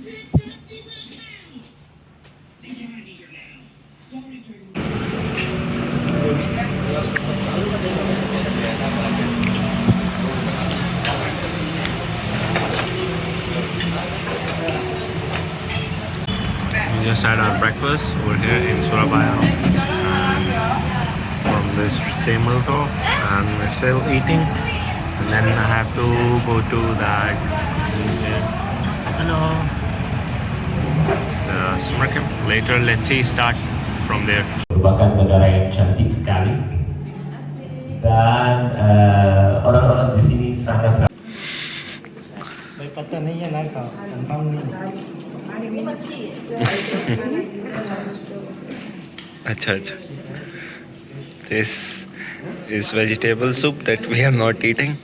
We just had our breakfast over here in Surabaya from this same Milko, and we're still eating. And then I have to go to that the summer camp later. Let's see, start from there. Merupakan negara yang cantik sekali dan orang-orang di sini sangat Achha. This is vegetable soup that we are not eating.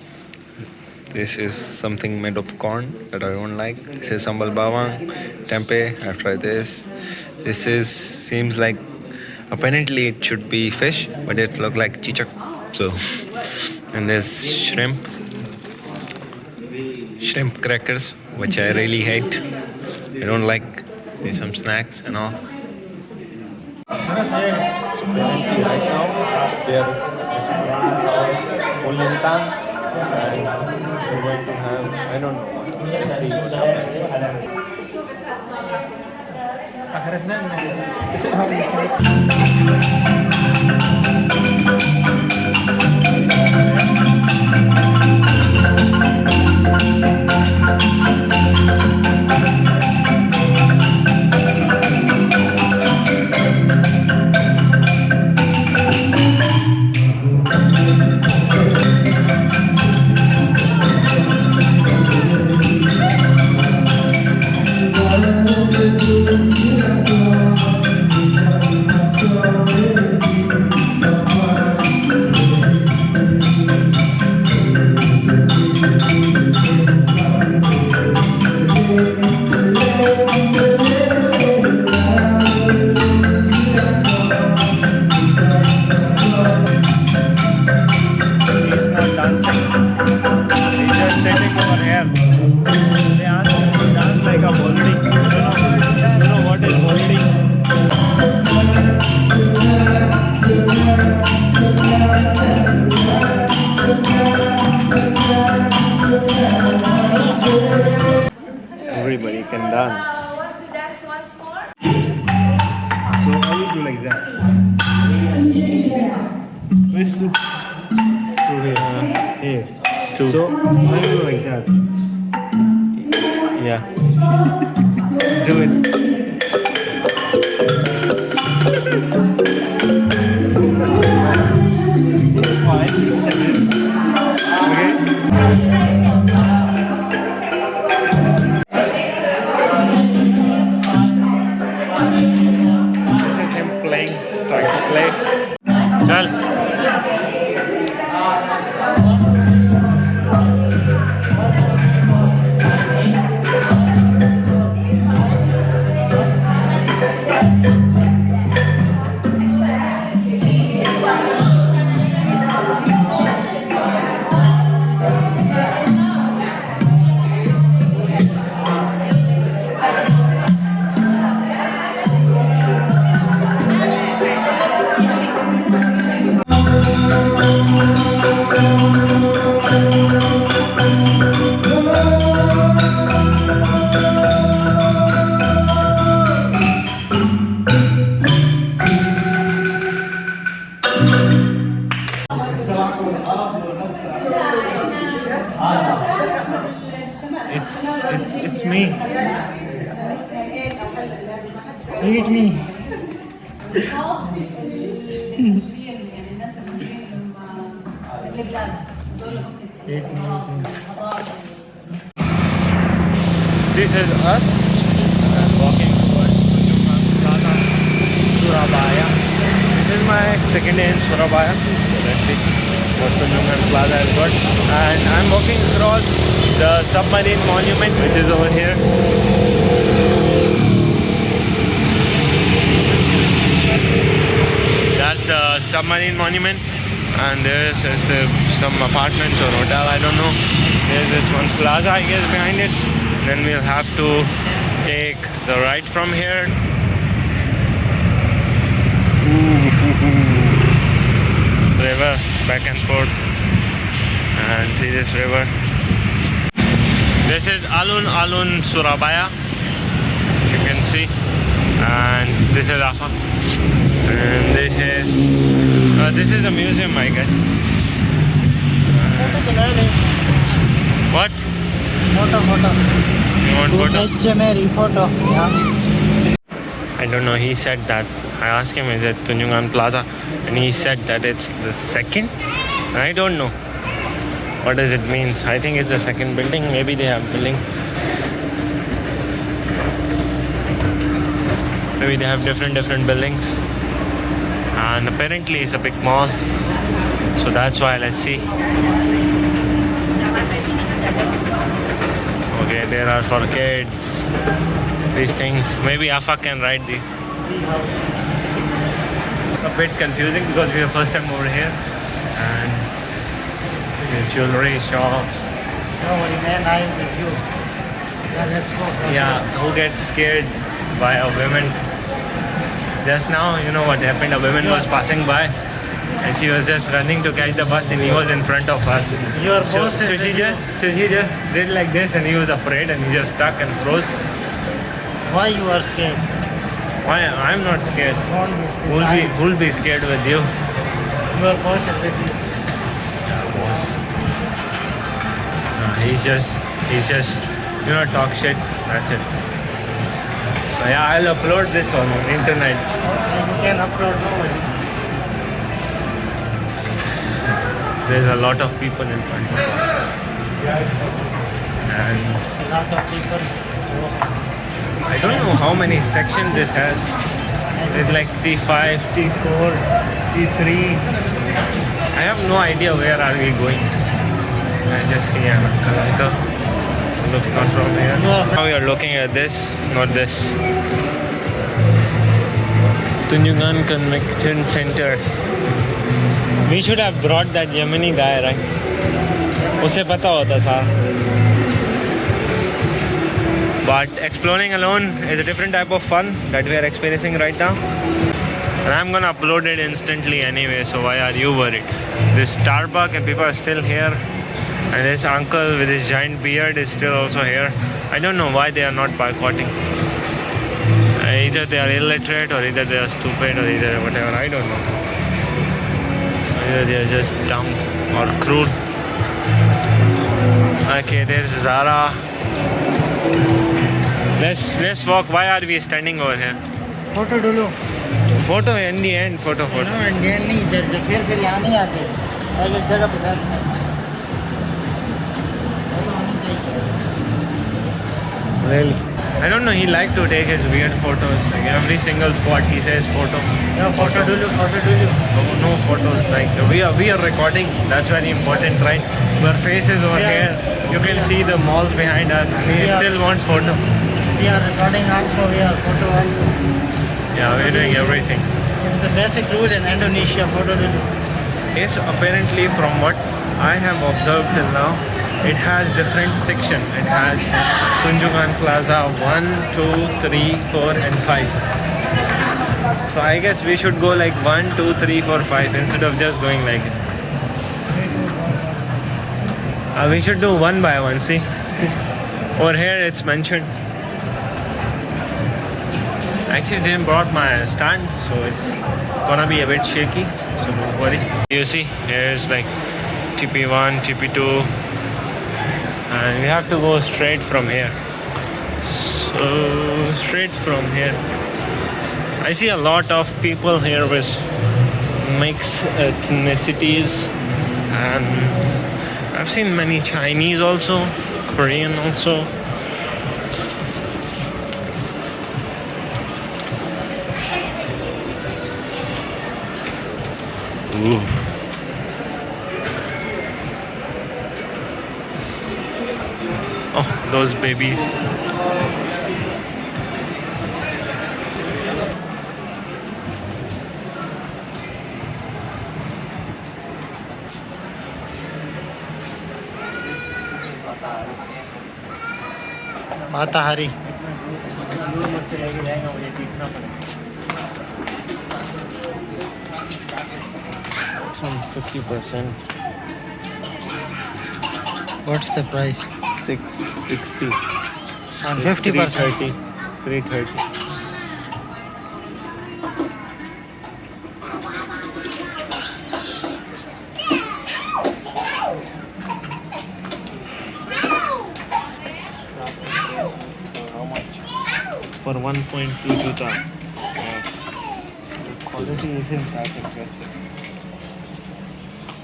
This is something made of corn that I don't like. This is sambal bawang, tempeh. I've tried this. This is seems like apparently it should be fish, but it looked like chichak. So, and there's shrimp crackers, which I really hate. I don't like. There's some snacks and all. Currently right now there is Ulintang, and we're going to have, I don't know, let's see what everybody can dance. Want to dance once more? So I will do like that. Where's two? Two here. Here. Two. So I will do like that. Yeah. Do it. Five, seven. Okay. Him playing, trying to play. Chal. It's me. Eat me. This is us walking towards Tunjungan Plaza, Surabaya. This is my second day in Surabaya. So let's see what Tunjungan Plaza has got. And I'm walking across the submarine monument, which is over here. That's the submarine monument. And there's some apartments or hotel, I don't know. There's this one plaza, I guess, behind it. Then we'll have to take take the right from here. River back and forth, and see this river. This is Alun Alun Surabaya, you can see, and this is Afa, and this is a museum, I guess. What? Photo. You want photo? Photo. Yeah. I don't know. He said that. I asked him, is it Tunjungan Plaza? And he said that it's the second. I don't know. What does it mean? I think it's the second building. Maybe they have building. Maybe they have different buildings. And apparently it's a big mall. So that's why. Let's see. Okay, there are for kids. These things. Maybe Afa can ride these. A bit confusing because we are first time over here, and jewelry shops. Don't worry, man. I'm with you. Yeah, let's go. Yeah, who gets scared by a woman? Just now, you know what happened? A woman was passing by, and she was just running to catch the bus, and he was in front of her. Your So, boss so is she just did like this, and he was afraid, and he just stuck and froze. Why you are scared? Why? I'm not scared. Don't be scared. Who'll be scared with you? Your boss is with you. Boss. He's just talk shit. That's it. Yeah, I'll upload this on internet. You can upload nobody. There's a lot of people in front of us, and A lot of people. I don't know how many sections this has. There's like T5, T4, T3. I have no idea where are we going. I just see an uncle. Looks not from here. Now we are looking at this, not this. Tunjungan Convention Center. We should have brought that Yemeni guy, right? उसे पता होता था. But exploring alone is a different type of fun that we are experiencing right now. And I'm gonna upload it instantly anyway, so why are you worried? This Starbucks and people are still here. And this uncle with his giant beard is still also here. I don't know why they are not boycotting. Either they are illiterate or either they are stupid or either whatever, I don't know. Either they are just dumb or crude. Okay, there's Zara. Let's walk. Why are we standing over here? Photo dulu. Photo in the end. Photo. No, Indian नहीं फिर यहाँ नहीं आते. एक जगह पे बैठते हैं. Well, I don't know. He liked to take his weird photos. Like every single spot he says photo. Yeah, photo dulu. No photos. Like we are recording. That's very important, right? Our face is over Yeah. here. You can see the malls behind us. And he Yeah. still wants photo. We are recording also. We are photo also. Yeah, we're doing everything. It's the basic rule in Indonesia. Photo dulu. Yes, apparently from what I have observed till now, it has different section. It has Tunjungan Plaza 1, 2, 3, 4 and 5. So I guess we should go like 1, 2, 3, 4, 5 instead of just going like it. We should do one by one, see? Over here it's mentioned. Actually didn't brought my stand, so it's gonna be a bit shaky, so don't worry. You see, here's like TP1, TP2, and we have to go straight from here. So straight from here. I see a lot of people here with mixed ethnicities, and I've seen many Chinese also, Korean also. Ooh. Oh, those babies. Matahari. दूर मुझसे लेके जाएगा, मुझे सीखना पड़ेगा। Some 50%. What's the price? 660. And 50%. 330. How much? For 1.2 juta. The quality isn't that impressive.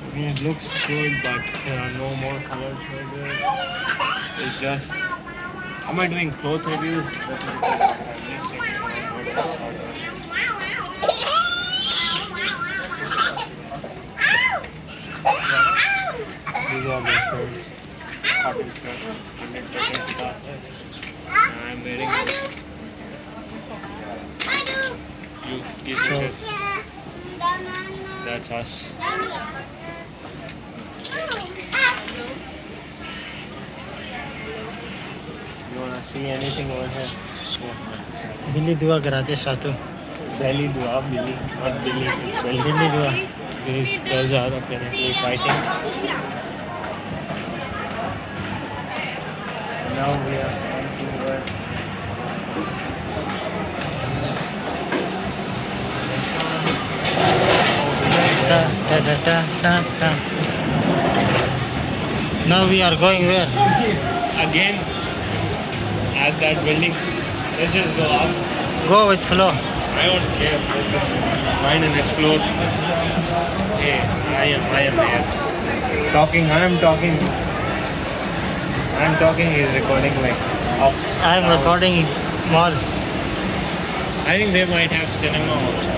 I mean, it looks good, but there are no more colors for this. It's just. Am I doing cloth reviews? I'm just checking out what the These are the shirts. Cotton shirts. 100% cotton. I'm wearing it. You give me it. That's us. You wanna see anything over here? बिल्ली दुआ कराते सातों Belly dua, Billy, not Billy. Belly. बिल्ली दुआ These girls are apparently fighting. Now we are on to where ta ta ta ta ta ta. Now we are going where? again at that building. Let's just go up. Go with flow. I don't care. Let's just find and explore. Hey, I am there. Talking, I am talking. He's recording like up. I am down. recording mall. I think they might have cinema also.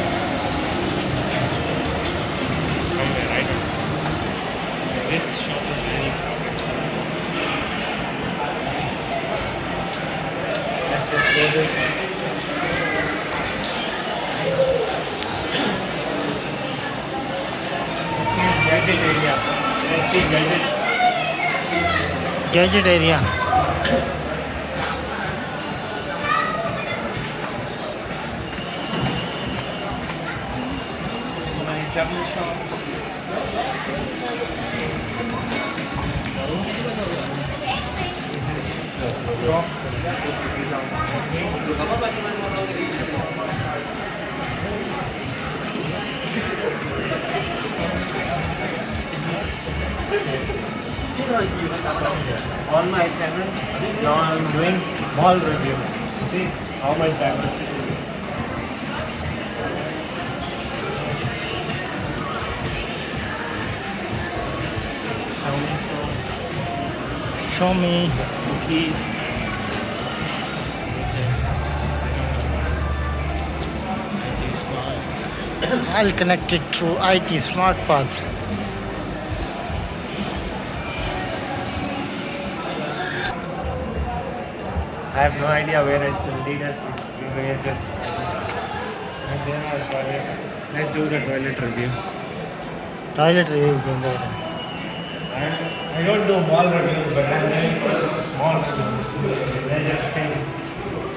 Somewhere, I don't know. This shop is very crowded. Let's just go this way. This is gadget area. Let's see gadgets. Gadget area. So many tablet shops. On my channel, now I'm doing mall reviews. You see how much diversity. Xiaomi store, Show me. cookies. I'll connect it through IT Smart Path. I have no idea where it will lead us. We may just. And there are toilets. Let's do the toilet review. Toilet review is in there. I don't do mall reviews, but I'm doing mall reviews. Let's just say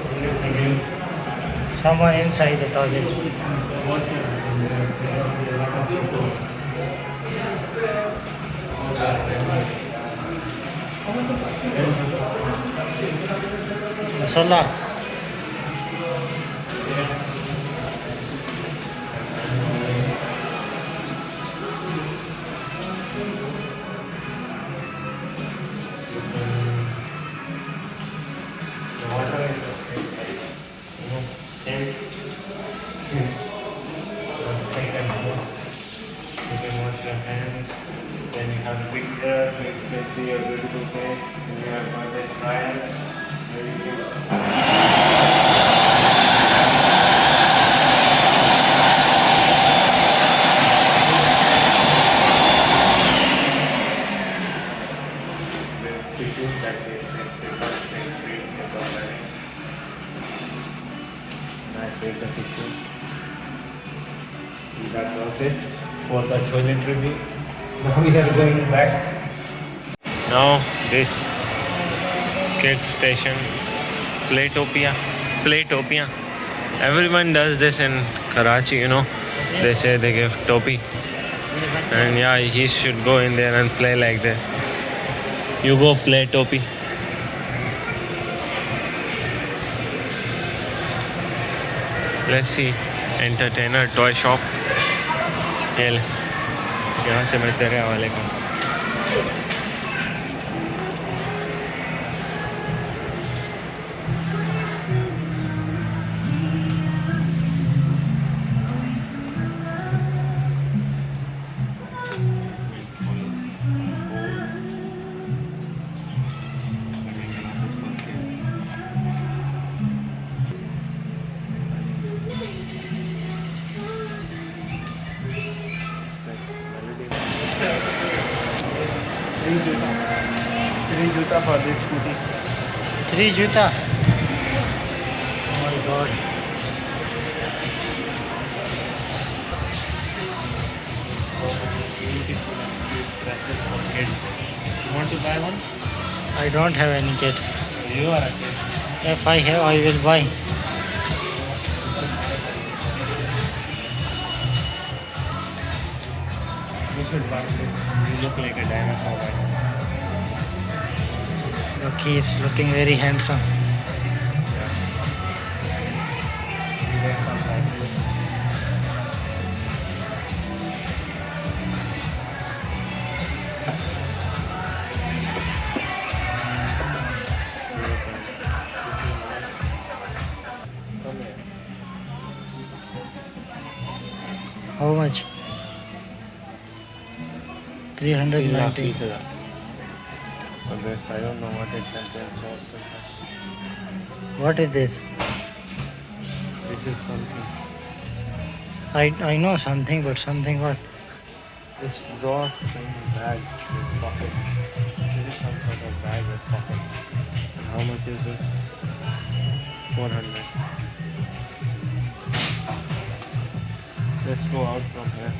toilet reviews. Someone inside the toilet. Masala. The water is just take them home. You can wash your hands. Then you have big mirror, you can see your beautiful face. And you have gorgeous trials. Very good. There's tissues that say free, simple learning. And I saved the tissue. That was it for the toilet review. Now we are going back. Now this kid station, Playtopia. play topiyan. Everyone does this in Karachi, you know. They say they give topi. And yeah, he should go in there and play like this. You go play topi. Let's see. Entertainer toy shop. ये ले, यहाँ से मैं तेरे हवाले का Three juta for this scooty. 3 juta. Oh my god. Beautiful and cute dresses for kids. You want to buy one? I don't have any kids. You are a kid. If I have, I will buy. You should buy this. You look like a dinosaur right now. Look, he is looking very handsome. You wear some like this. Come here. How much? 390. On this, I don't know what it contains. What is this? This is something. I know something, but something what? This drawer thing bag with pocket. This is some sort of bag with pocket. And how much is this? 400. Let's go out from here.